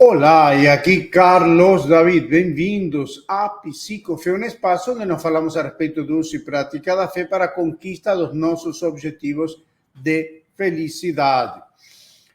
Olá, e aqui Carlos David, bem-vindos a Psicofé, um espaço onde nós falamos a respeito do uso e prática da fé para a conquista dos nossos objetivos de felicidade.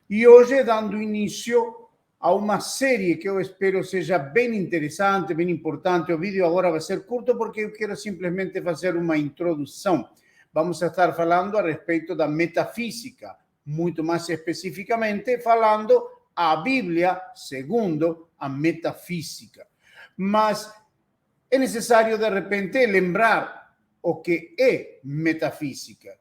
E hoje, dando início a uma série que eu espero seja bem interessante, bem importante. O vídeo agora vai ser curto porque eu quero simplesmente fazer uma introdução. Vamos estar falando a respeito da metafísica, muito mais especificamente falando a Bíblia segundo a metafísica. Mas é necessário, de repente, lembrar o que é metafísica.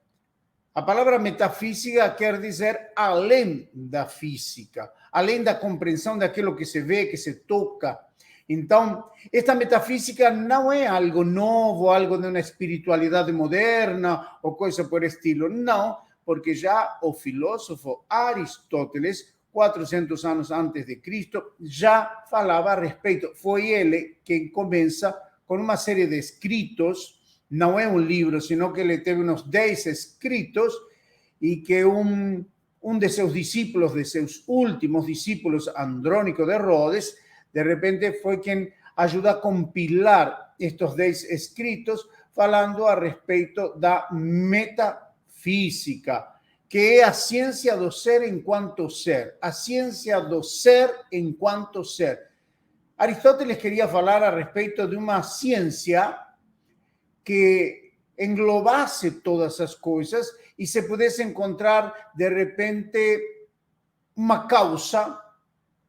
A palavra metafísica quer dizer além da física, além da compreensão daquilo que se vê, que se toca. Então, esta metafísica não é algo novo, algo de uma espiritualidade moderna ou coisa por estilo. Não, porque já o filósofo Aristóteles, 400 anos antes de Cristo, já falava a respeito. Foi ele quem começa com uma série de escritos. Não é um livro, sino que ele teve uns 10 escritos e que um de seus discípulos, de seus últimos discípulos, Andrônico de Rhodes, de repente foi quem ajudou a compilar estes 10 escritos falando a respeito da metafísica, que é a ciência do ser enquanto ser, a ciência do ser enquanto ser. Aristóteles queria falar a respeito de uma ciência que englobase todas as coisas e se pudesse encontrar, de repente, uma causa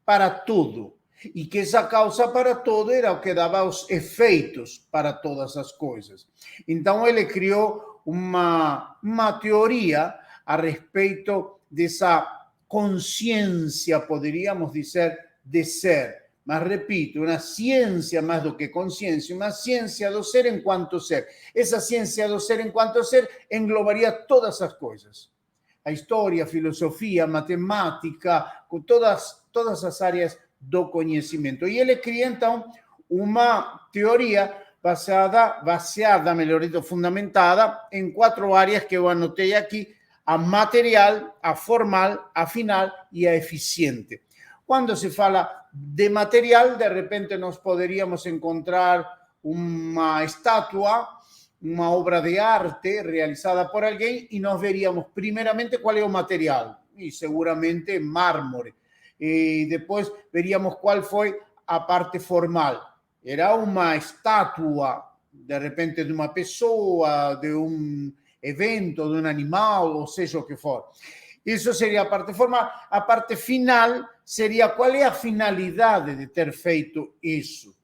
para tudo. E que essa causa para tudo era o que dava os efeitos para todas as coisas. Então, ele criou uma teoria a respeito dessa consciência, poderíamos dizer, de ser. Mas, repito, uma ciência mais do que consciência, uma ciência do ser enquanto ser. Essa ciência do ser enquanto ser englobaria todas as coisas. A história, a filosofia, a matemática, com todas as áreas do conhecimento. E ele cria, então, uma teoria baseada, melhor dito, fundamentada em 4 áreas que eu anotei aqui: a material, a formal, a final e a eficiente. Quando se fala de material, de repente nós poderíamos encontrar uma estátua, uma obra de arte realizada por alguém e nós veríamos primeiramente qual é o material, e seguramente mármore. E depois veríamos qual foi a parte formal. Era uma estátua, de repente, de uma pessoa, de um evento, de um animal, ou seja o que for. Isso seria a parte formal. A parte final seria qual é a finalidade de ter feito isso.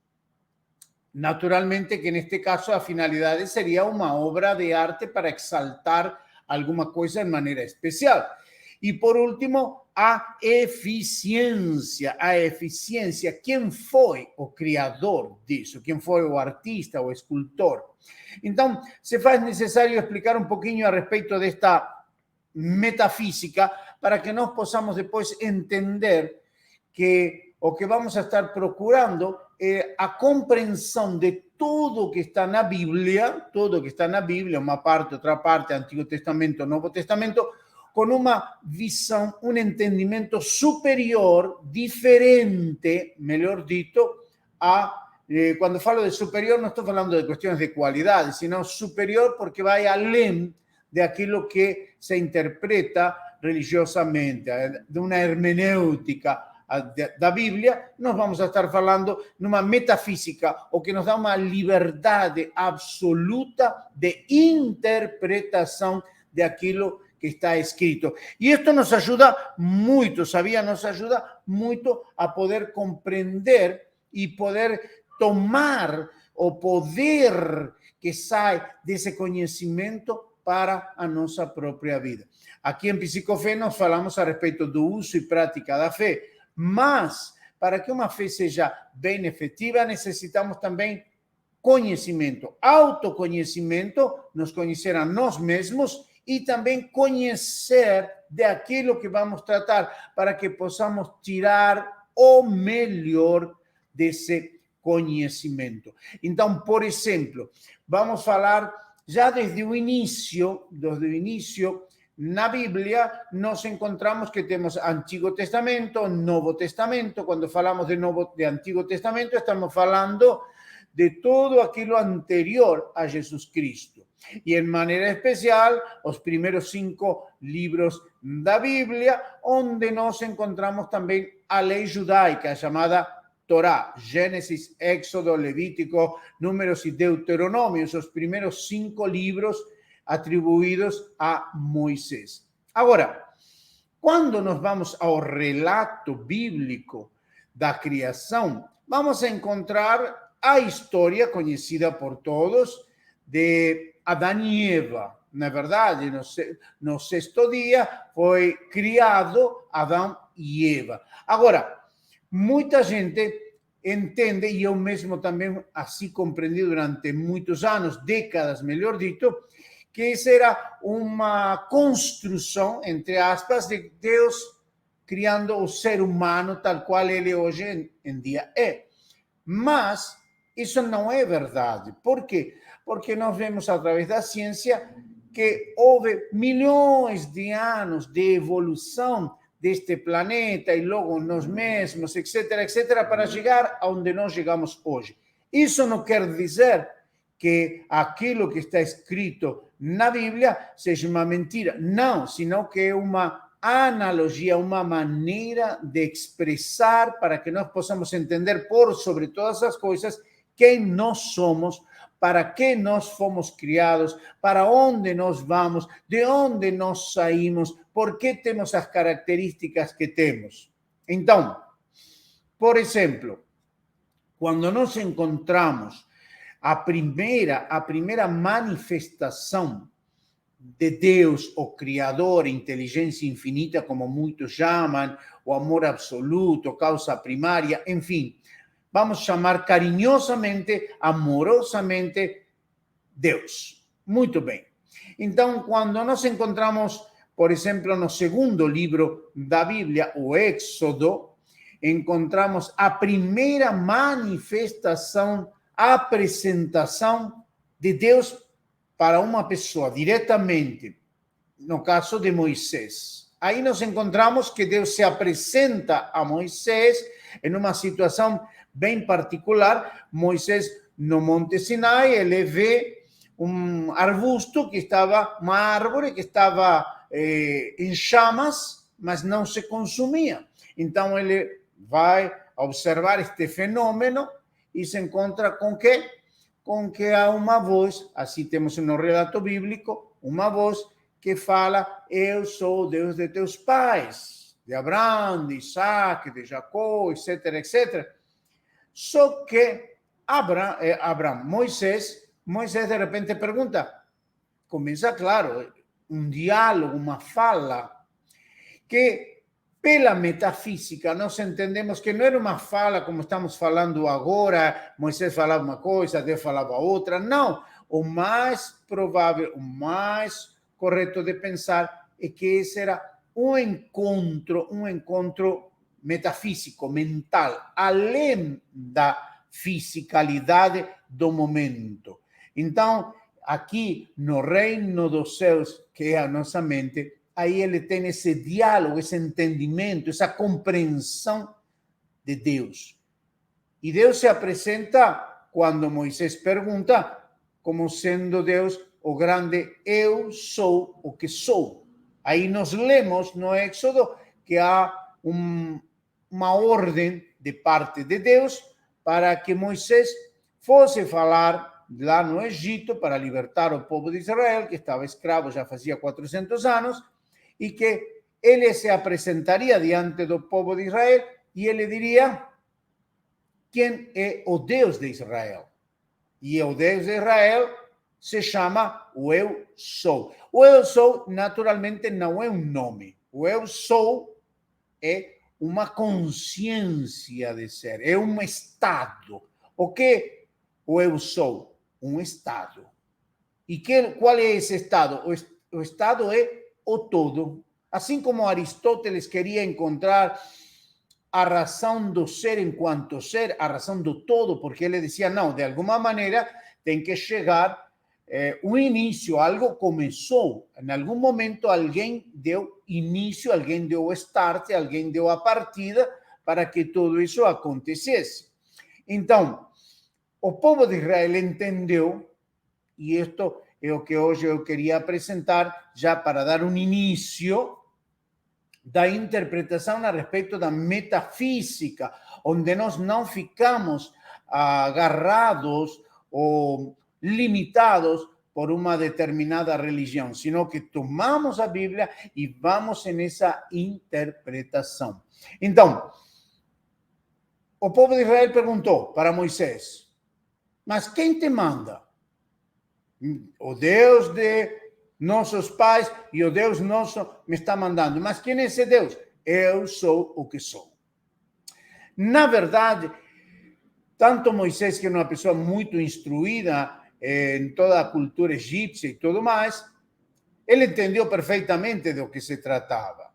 Naturalmente que neste caso a finalidade seria uma obra de arte para exaltar alguma coisa de maneira especial. E por último, a eficiência. A eficiência, quem foi o criador disso? Quem foi o artista, o escultor? Então, se faz necessário explicar um pouquinho a respeito desta metafísica para que nós possamos depois entender que o que vamos a estar procurando é a compreensão de tudo que está na Bíblia, uma parte, outra parte, Antigo Testamento, Novo Testamento, com uma visão, um entendimento superior, diferente, melhor dito, quando falo de superior não estou falando de questões de qualidade, sino superior porque vai além de aquilo que se interpreta religiosamente, de uma hermenêutica da Bíblia. Nós vamos a estar falando numa metafísica, o que nos dá uma liberdade absoluta de interpretação de aquilo que está escrito. E isto nos ajuda muito, sabia? Nos ajuda muito a poder compreender e poder tomar o poder que sai desse conhecimento para a nossa própria vida. Aqui em Psicofé nós falamos a respeito do uso e prática da fé, mas para que uma fé seja bem efetiva, necessitamos também conhecimento, autoconhecimento, nos conhecer a nós mesmos e também conhecer daquilo que vamos tratar, para que possamos tirar o melhor desse conhecimento. Então, por exemplo, vamos falar já desde o início Na Bíblia, nós encontramos que temos Antigo Testamento, Novo Testamento. Quando falamos de Antigo Testamento, estamos falando de todo aquilo anterior a Jesus Cristo. E, em maneira especial, os primeiros 5 livros da Bíblia, onde nós encontramos também a lei judaica, chamada Torá, Gênesis, Éxodo, Levítico, Números e Deuteronômio, os primeiros 5 livros atribuídos a Moisés. Agora, quando nós vamos ao relato bíblico da criação, vamos a encontrar a história conhecida por todos de Adão e Eva. Na verdade, no 6º dia foi criado Adão e Eva. Agora, muita gente entende, e eu mesmo também assim compreendi durante muitos anos, décadas, melhor dito, que isso era uma construção, entre aspas, de Deus criando o ser humano tal qual ele hoje em dia é. Mas isso não é verdade. Por quê? Porque nós vemos através da ciência que houve milhões de anos de evolução deste planeta e logo nós mesmos, etc., etc., para chegar aonde nós chegamos hoje. Isso não quer dizer que aquilo que está escrito na Bíblia seja uma mentira. Não, senão que é uma analogia, uma maneira de expressar para que nós possamos entender por sobre todas as coisas quem nós somos, para que nós fomos criados, para onde nós vamos, de onde nós saímos, por que temos as características que temos. Então, por exemplo, quando nós encontramos a primeira manifestação de Deus, o Criador, inteligência infinita, como muitos chamam, o amor absoluto, causa primária, enfim, vamos chamar carinhosamente, amorosamente, Deus. Muito bem. Então, quando nós encontramos, por exemplo, no 2º livro da Bíblia, o Éxodo, encontramos a primeira manifestação, apresentação de Deus para uma pessoa, diretamente, no caso de Moisés. Aí nós encontramos que Deus se apresenta a Moisés em uma situação bem particular. Moisés, no Monte Sinai, ele vê um arbusto que estava, uma árvore que estava em chamas, mas não se consumia. Então ele vai observar este fenômeno e se encontra com que? Com que há uma voz, assim temos no relato bíblico, uma voz que fala: eu sou o Deus de teus pais, de Abraão, de Isaac, de Jacó, etc., etc. Só que Moisés de repente pergunta, começa, claro, um diálogo, uma fala, que pela metafísica nós entendemos que não era uma fala como estamos falando agora, Moisés falava uma coisa, Deus falava outra. Não, o mais provável, o mais correto de pensar é que esse era um encontro metafísico, mental, além da fisicalidade do momento. Então, aqui no reino dos céus, que é a nossa mente, aí ele tem esse diálogo, esse entendimento, essa compreensão de Deus. E Deus se apresenta quando Moisés pergunta, como sendo Deus o grande eu sou o que sou. Aí nós lemos no Éxodo que há uma ordem de parte de Deus para que Moisés fosse falar lá no Egito para libertar o povo de Israel, que estava escravo já fazia 400 anos, e que ele se apresentaria diante do povo de Israel e ele diria quem é o Deus de Israel. E o Deus de Israel se chama o Eu Sou. O Eu Sou, naturalmente, não é um nome. O Eu Sou é uma consciência de ser, é um estado. O que o Eu Sou? Um estado. E qual é esse estado? O estado é o todo. Assim como Aristóteles queria encontrar a razão do ser enquanto ser, a razão do todo, porque ele dizia, não, de alguma maneira tem que chegar um início, algo começou. Em algum momento, alguém deu início, alguém deu o start, alguém deu a partida para que tudo isso acontecesse. Então, o povo de Israel entendeu, e isto é o que hoje eu queria apresentar, já para dar um início da interpretação a respeito da metafísica, onde nós não ficamos agarrados ou limitados por uma determinada religião, sino que tomamos a Bíblia e vamos nessa interpretação. Então, o povo de Israel perguntou para Moisés: mas quem te manda? O Deus de nossos pais e o Deus nosso me está mandando. Mas quem é esse Deus? Eu sou o que sou. Na verdade, tanto Moisés, que é uma pessoa muito instruída em toda a cultura egípcia e tudo mais, ele entendeu perfeitamente do que se tratava.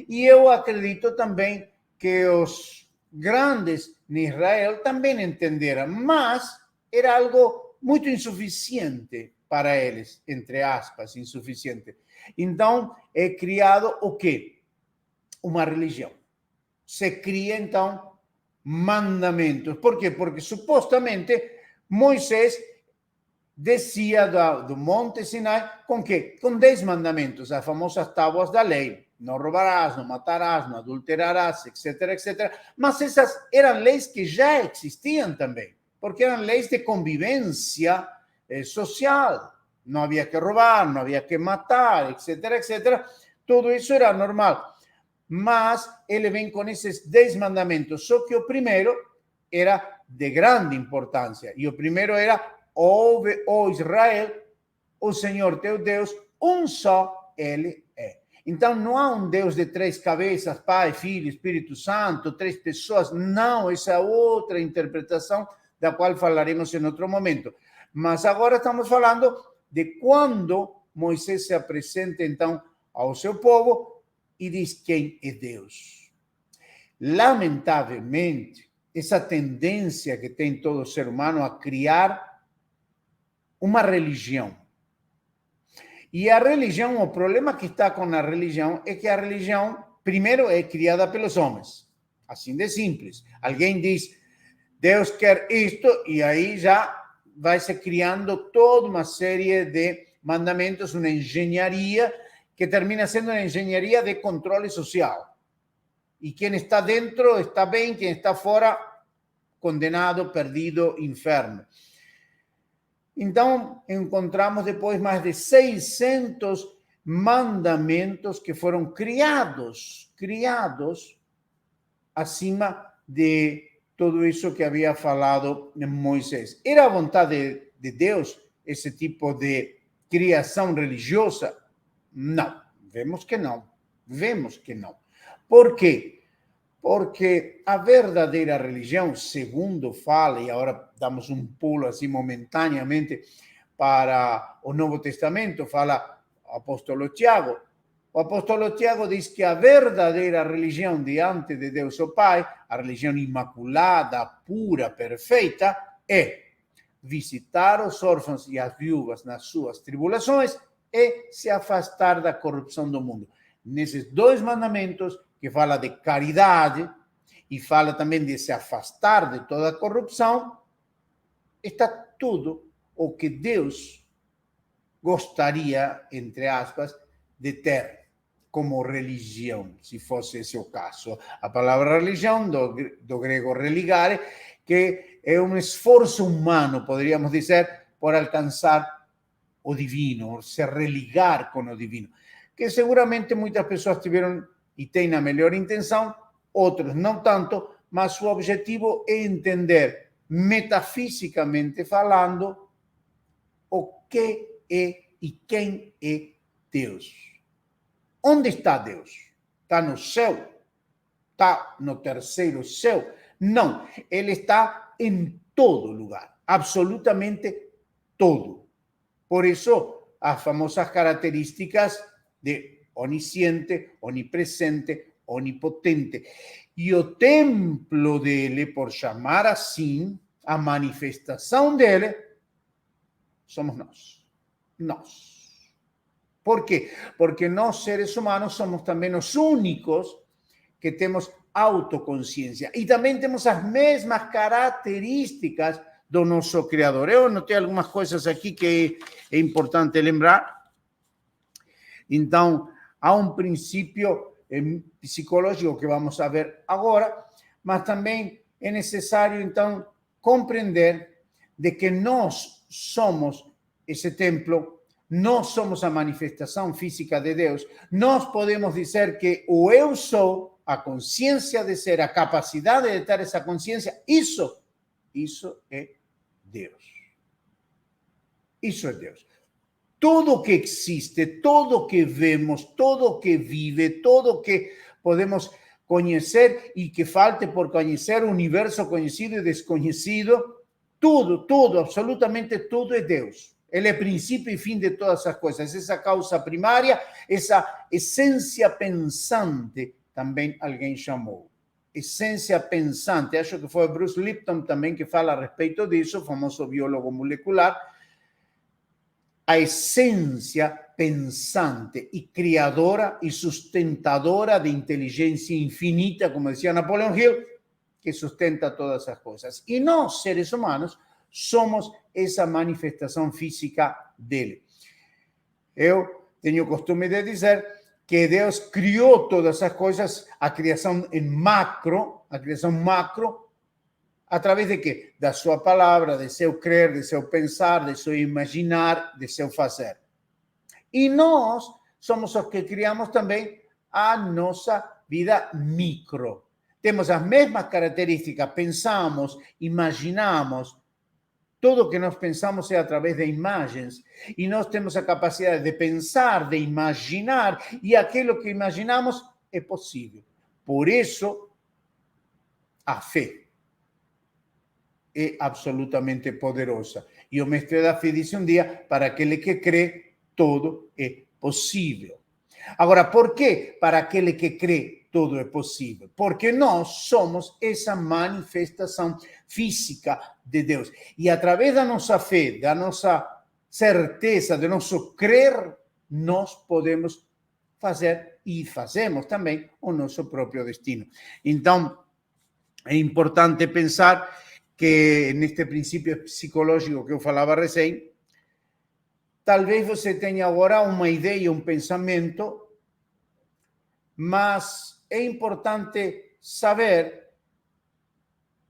E eu acredito também que os grandes em Israel também entenderam, mas era algo muito insuficiente para eles, entre aspas, insuficiente. Então, é criado o quê? Uma religião. Se cria, então, mandamentos. Por quê? Porque, supostamente, Moisés descia do Monte Sinai com quê? Com 10 mandamentos, as famosas tábuas da lei. Não roubarás, não matarás, não adulterarás, etc, etc. Mas essas eram leis que já existiam também, porque eram leis de convivência social. Não havia que roubar, não havia que matar, etc, etc. Tudo isso era normal. Mas ele vem com esses 10 mandamentos. Só que o primeiro era de grande importância. E o primeiro era: ouve, ó Israel, o Senhor teu Deus, um só Ele é. Então, não há um Deus de 3 cabeças, Pai, Filho, Espírito Santo, 3 pessoas. Não, essa é outra interpretação da qual falaremos em outro momento. Mas agora estamos falando de quando Moisés se apresenta, então, ao seu povo e diz quem é Deus. Lamentavelmente, essa tendência que tem todo ser humano a criar uma religião. E a religião, o problema que está com a religião é que a religião, primeiro, é criada pelos homens. Assim de simples. Alguém diz: Deus quer isto, e aí já vai se criando toda uma série de mandamentos, uma engenharia que termina sendo uma engenharia de controle social. E quem está dentro está bem, quem está fora, condenado, perdido, inferno. Então, encontramos depois mais de 600 mandamentos que foram criados acima de tudo isso que havia falado Moisés. Era a vontade de Deus esse tipo de criação religiosa? Não, vemos que não. Por quê? Porque a verdadeira religião, segundo fala, e agora damos um pulo assim momentaneamente para o Novo Testamento, fala o apóstolo Tiago. O apóstolo Tiago diz que a verdadeira religião diante de Deus o Pai, a religião imaculada, pura, perfeita, é visitar os órfãos e as viúvas nas suas tribulações e se afastar da corrupção do mundo. Nesses 2 mandamentos, que fala de caridade e fala também de se afastar de toda a corrupção, está tudo o que Deus gostaria, entre aspas, de ter como religião, se fosse esse o caso. A palavra religião, do grego religare, que é um esforço humano, poderíamos dizer, por alcançar o divino, se religar com o divino, que seguramente muitas pessoas tiveram e têm a melhor intenção, outros não tanto, mas o objetivo é entender, metafisicamente falando, o que é e quem é Deus. Onde está Deus? Está no céu? Está no terceiro céu? Não, ele está em todo lugar, absolutamente todo. Por isso, as famosas características de onisciente, onipresente, onipotente. E o templo dele, por chamar assim, a manifestação dele, somos nós. nós. Por quê? Porque nós, seres humanos, somos também os únicos que temos autoconsciência e também temos as mesmas características do nosso Criador. Eu anotei algumas coisas aqui que é importante lembrar. Então, há um princípio psicológico que vamos a ver agora, mas também é necessário, então, compreender de que nós somos esse templo, nós somos a manifestação física de Deus. Nós podemos dizer que o eu sou, a consciência de ser, a capacidade de ter essa consciência, isso é Deus. Isso é Deus. Tudo que existe, tudo que vemos, tudo que vive, tudo que podemos conhecer e que falte por conhecer, o universo conhecido e desconhecido, tudo, absolutamente tudo é Deus. Ele é princípio e fim de todas as coisas. Essa causa primária, essa essência pensante, também alguém chamou. Essência pensante. Acho que foi Bruce Lipton também que fala a respeito disso, famoso biólogo molecular. A essência pensante e criadora e sustentadora de inteligência infinita, como decía Napoleon Hill, que sustenta todas as coisas. E nós, seres humanos, somos essa manifestação física dele. Eu tenho o costume de dizer que Deus criou todas as coisas, a criação macro, através de quê? Da sua palavra, de seu crer, de seu pensar, de seu imaginar, de seu fazer. E nós somos os que criamos também a nossa vida micro. Temos as mesmas características, pensamos, imaginamos. Tudo que nós pensamos é através de imagens. E nós temos a capacidade de pensar, de imaginar, e aquilo que imaginamos é possível. Por isso, a fé é absolutamente poderosa. E o mestre da fé disse um dia, para aquele que crê, tudo é possível. Agora, por que para aquele que crê tudo é possível? Porque nós somos essa manifestação física de Deus. E através da nossa fé, da nossa certeza, do nosso crer, nós podemos fazer e fazemos também o nosso próprio destino. Então, é importante pensar que neste princípio psicológico que eu falava recém, talvez você tenha agora uma ideia, um pensamento, mas é importante saber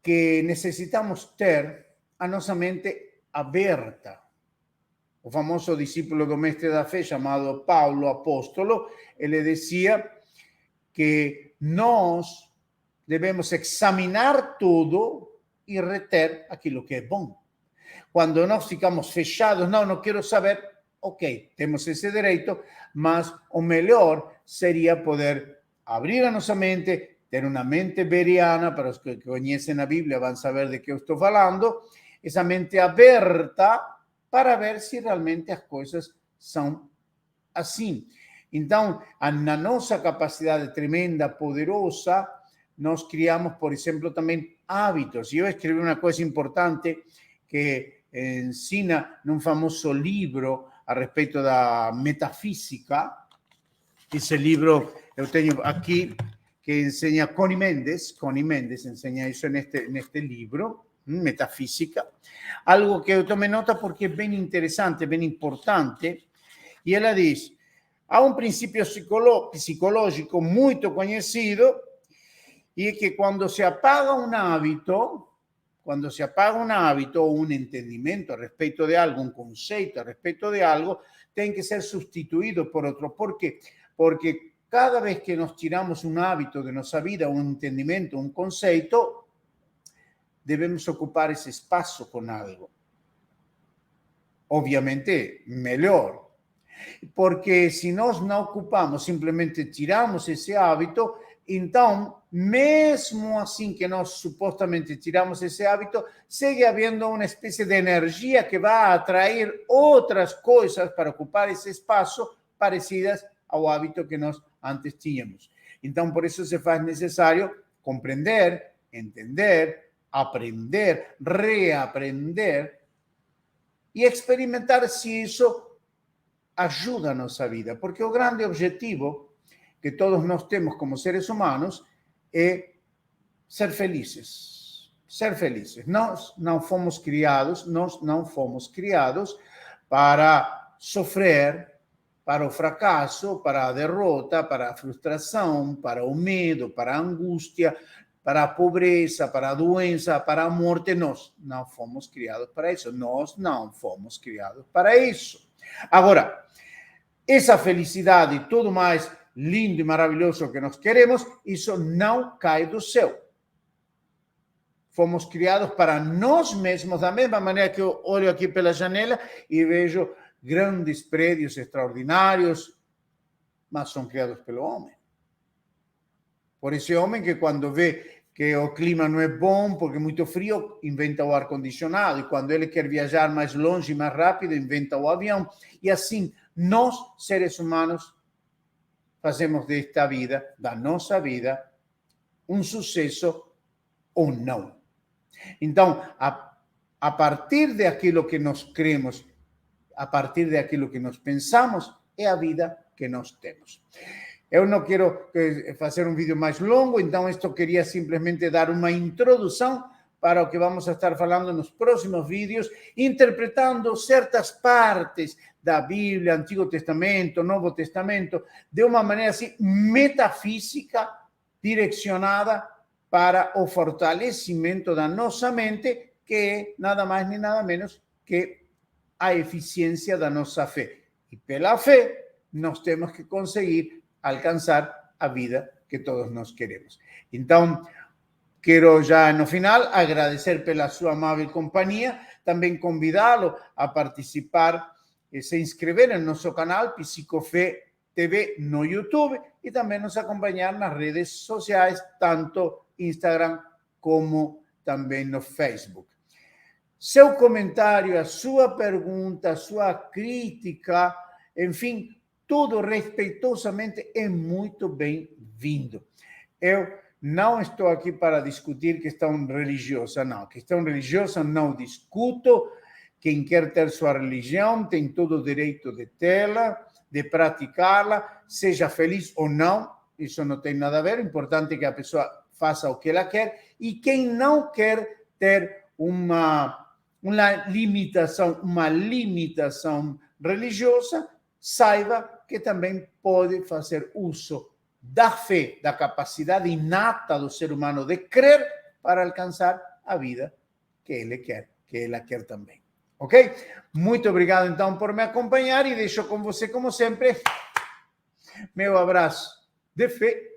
que necessitamos ter a nossa mente aberta. O famoso discípulo do mestre da fé, chamado Paulo Apóstolo, ele dizia que nós devemos examinar tudo e reter aquilo que é bom. Quando nós ficamos fechados, não quero saber, ok, temos esse direito, mas o melhor seria poder abrir a nossa mente, ter uma mente beriana, para os que conhecem a Bíblia vão saber de que eu estou falando, essa mente aberta para ver se realmente as coisas são assim. Então, na nossa capacidade tremenda, poderosa, nós criamos, por exemplo, também hábitos. E eu escrevi uma coisa importante que ensina num famoso livro a respeito da metafísica. Esse livro eu tenho aqui, que ensina Connie Mendes ensina isso neste livro, Metafísica. Algo que eu tomei nota porque é bem interessante, bem importante. E ela diz, há um princípio psicológico muito conhecido, e é que quando se apaga um hábito ou um entendimento a respeito de algo, um conceito a respeito de algo, tem que ser substituído por outro. Por quê? Porque cada vez que nós tiramos um hábito de nossa vida, um entendimento, um conceito, devemos ocupar esse espaço com algo. Obviamente, melhor. Porque se nós não ocupamos, simplesmente tiramos esse hábito, então, mesmo assim que nós supostamente tiramos esse hábito, segue havendo uma espécie de energia que vai atrair outras coisas para ocupar esse espaço parecidas ao hábito que nós antes tínhamos. Então, por isso se faz necessário compreender, entender, aprender, reaprender e experimentar se isso ajuda a nossa vida, porque o grande objetivo que todos nós temos como seres humanos é ser felizes. Ser felizes. Nós não fomos criados para sofrer, para o fracasso, para a derrota, para a frustração, para o medo, para a angústia, para a pobreza, para a doença, para a morte. Nós não fomos criados para isso. Nós não fomos criados para isso. Agora, essa felicidade e tudo mais lindo e maravilhoso que nós queremos, isso não cai do céu. Fomos criados para nós mesmos, da mesma maneira que eu olho aqui pela janela e vejo grandes prédios extraordinários, mas são criados pelo homem. Por esse homem que quando vê que o clima não é bom, porque é muito frio, inventa o ar-condicionado. E quando ele quer viajar mais longe e mais rápido, inventa o avião. E assim, nós, seres humanos, fazemos desta vida, da nossa vida, um sucesso ou não. Então, a partir daquilo que nós cremos, a partir daquilo que nós pensamos, é a vida que nós temos. Eu não quero fazer um vídeo mais longo, então isto queria simplesmente dar uma introdução para o que vamos a estar falando nos próximos vídeos, interpretando certas partes da Bíblia, Antigo Testamento, Novo Testamento, de uma maneira assim metafísica, direcionada para o fortalecimento da nossa mente, que é nada mais nem nada menos que a eficiência da nossa fé. E pela fé, nós temos que conseguir alcançar a vida que todos nós queremos. Então, quero já no final agradecer pela sua amável companhia, também convidá-lo a participar e se inscrever no nosso canal Psicofé TV no YouTube e também nos acompanhar nas redes sociais, tanto Instagram como também no Facebook. Seu comentário, a sua pergunta, a sua crítica, enfim, tudo respeitosamente é muito bem-vindo. Eu não estou aqui para discutir questão religiosa, não. Questão religiosa não discuto. Quem quer ter sua religião tem todo o direito de tê-la, de praticá-la, seja feliz ou não, isso não tem nada a ver. O importante é que a pessoa faça o que ela quer. E quem não quer ter uma limitação religiosa, saiba que também pode fazer uso da fé, da capacidade inata do ser humano de crer para alcançar a vida que ele quer, que ela quer também. Ok? Muito obrigado, então, por me acompanhar e deixo com você, como sempre, meu abraço de fé